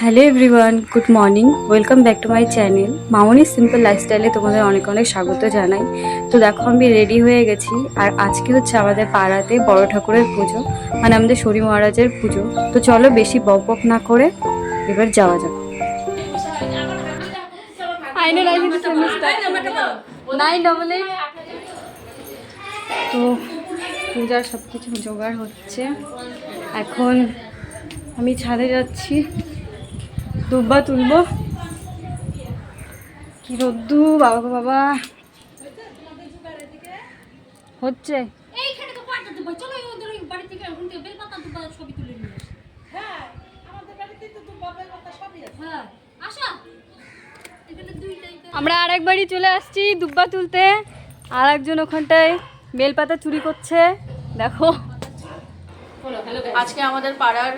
Hello everyone, good morning. Welcome back to my channel Mamoni simple লাইফস্টাইলে তোমাদের অনেক অনেক স্বাগত জানাই। তো দেখো আমি রেডি হয়ে গেছি, আর আজকে হচ্ছে আমাদের পাড়াতে বড় ঠাকুরের পুজো, মানে আমাদের শনি মহারাজের পুজো। তো চলো বেশি বক বক না করে এবার যাওয়া যাক। তো পূজার সব কিছু জোগাড় হচ্ছে। এখন আমি ছাদে যাচ্ছি, দুব্বা তুলবো। কি রোদ্দু বাবা গো বাবা, হচ্ছে আমরা আর একবারই চলে আসছি দুব্বা তুলতে। আর একজন ওখানটায় বেলপাতা চুরি করছে, দেখো। আজকে আমাদের পাড়ার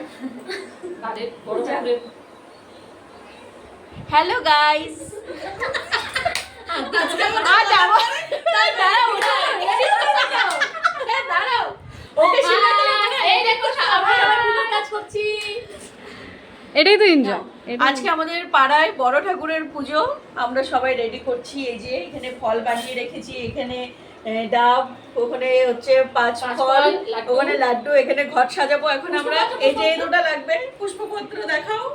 হ্যালো গাইস, এটাই তো এনজয়। আজকে আমাদের পাড়ায় বড় ঠাকুরের পুজো। আমরা সবাই রেডি করছি। এই যে এখানে ফল বানিয়ে রেখেছি, এখানে ডাব, ওখানে হচ্ছে পাঁচ ফল, ওখানে লাড্ডু, এখানে ঘট সাজাবো। এখন আমরা এই যে এই দুটো লাগবে, পুষ্পপত্র দেখাও।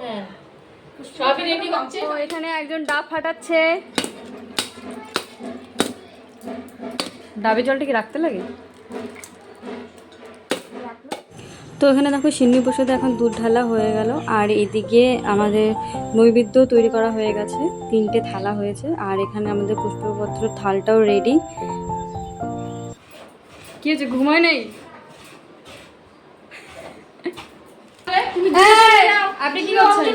সবই রেডি হচ্ছে। তো এখানে একজন ডাব ফাটাচ্ছে। ডাবের জলটা কি রাখতে লাগে? তো এখানে দেখো সিন্নি প্রসাদে এখন দুধ ঢালা হয়ে গেল, আর এদিকে আমাদের নৈবেদ্য তৈরি করা হয়ে গেছে। 3টে থালা হয়েছে, আর এখানে আমাদের পুষ্পপত্র থালটাও রেডি। কি হয়েছে, ঘুমায় নেই? আপনি কি করছেন?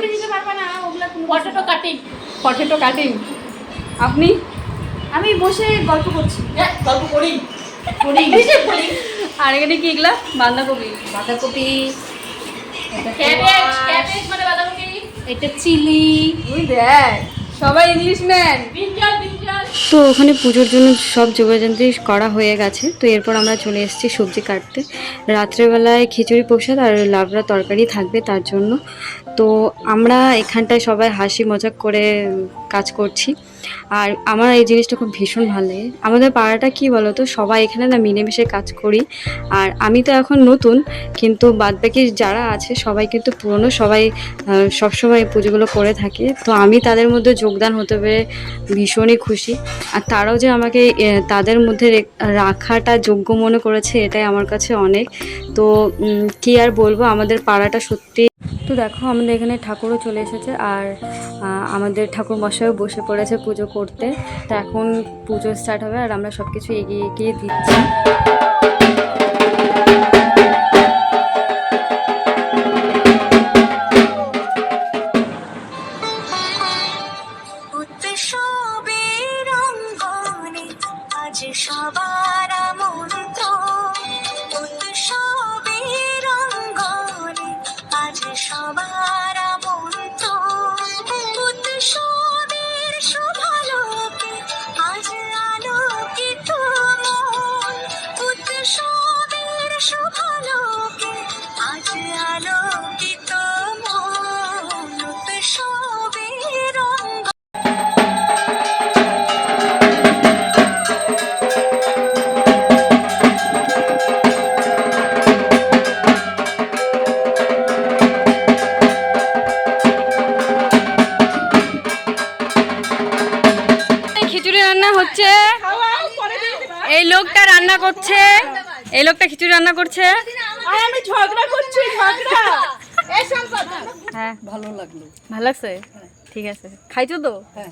Potato cutting. Potato cutting. আপনি? আমি বসে গল্প করছি। গল্প করি। আর এখানে কি এগুলা? বাঁধাকপি। বাঁধাকপি, ক্যাবেজ মানে বাঁধাকপি, এটা চিলি। তুই দেখ, সবাই ইংলিশম্যান। ব্রিঞ্জাল। তো ওখানে পুজোর জন্য সব যোগাযান্ত্রী করা হয়ে গেছে। তো এরপর আমরা চলে এসেছি সবজি কাটতে। রাত্রেবেলায় খিচুড়ি প্রসাদ আর লাবড়া তরকারি থাকবে তার জন্য। তো আমরা এখানটায় সবাই হাসি মজাক করে কাজ করছি, আর আমার এই জিনিসটা খুব ভীষণ ভালো লাগে। আমাদের পাড়াটা কি বলতো, সবাই এখানে না মিলেমিশে কাজ করি। আর আমি তো এখন নতুন, কিন্তু বাদবাকি যারা আছে সবাই কিন্তু পুরনো, সবাই সবসময় পুজোগুলো করে থাকে। তো আমি তাদের মধ্যে যোগদান হতে পেরে ভীষণই খুশি। আর তারাও যে আমাকে তাদের মধ্যে রাখাটা যোগ্য মনে করেছে, এটাই আমার কাছে অনেক। তো কি আর বলবো, আমাদের পাড়াটা সত্যি। তো দেখো আমাদের এখানে ঠাকুরও চলে এসেছে, আর আমাদের ঠাকুর মশাইও বসে পড়েছে পুজো করতে। তো এখন পুজো স্টার্ট হবে, আর আমরা সব কিছু এগিয়ে এগিয়ে দিচ্ছি। সবার আমন্ত্র উৎসবের অঙ্গনে, আজ সবার আমন্ত্র উৎসবের শুভালোকে, আজ আলোকিত মন উৎসবের শুভালোকে, আজ আলোকিত মন উৎসবের অঙ্গনে। খিচুড়ি রান্না হচ্ছে, এই লোকটা রান্না করছে, এই লোকটা খিচুড়ি রান্না করছে। আমি ঝগড়া করছি, ঝগড়া। হ্যাঁ, ভালো লাগলো। ভালো লাগছে? ঠিক আছে। খাইছো তো? হ্যাঁ,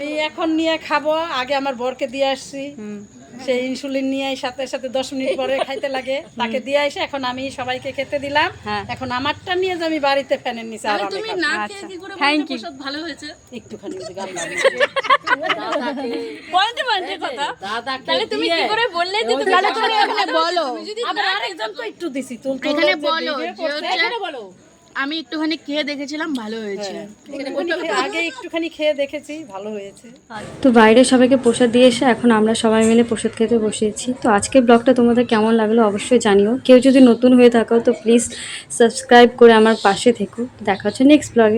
এই এখন নিয়ে খাবো। আগে আমার বরকে দিয়ে আসছি, সেই ইনসুলিন নিয়ে সাথে সাথে 10 মিনিট পরে খাইতে লাগে, তাকে দিয়ে এসে এখন আমি সবাইকে খেতে দিলাম। হ্যাঁ। এখন আমারটা নিয়ে যে আমি বাড়িতে ফ্যানের নিচে আরামে খাবো। আচ্ছা, থ্যাংক ইউ। ভালো হয়েছে। একটুখানি ওই যে গান লাগবে। পয়েন্টে কথা। তাহলে তুমি কি করে বললে যে তুমি তাহলে তুমি এখানে বলো? আবার আরেকজন তো একটু দিছি, তুল এখানে বলো যে হচ্ছে এখানে বলো আমি একটুখানি খেয়ে দেখেছিলাম, ভালো হয়েছে। আগে একটুখানি খেয়ে দেখেছি, ভালো হয়েছে। তো বাইরে সবাইকে প্রসাদ দিয়ে এসে এখন আমরা সবাই মিলে প্রসাদ খেতে বসিয়েছি। তো আজকের ব্লগটা তোমাদের কেমন লাগলো অবশ্যই জানিও। কেউ যদি নতুন হয়ে থাকো তো প্লিজ সাবস্ক্রাইব করে আমার পাশে থেকো। দেখা হচ্ছে নেক্সট ব্লগে।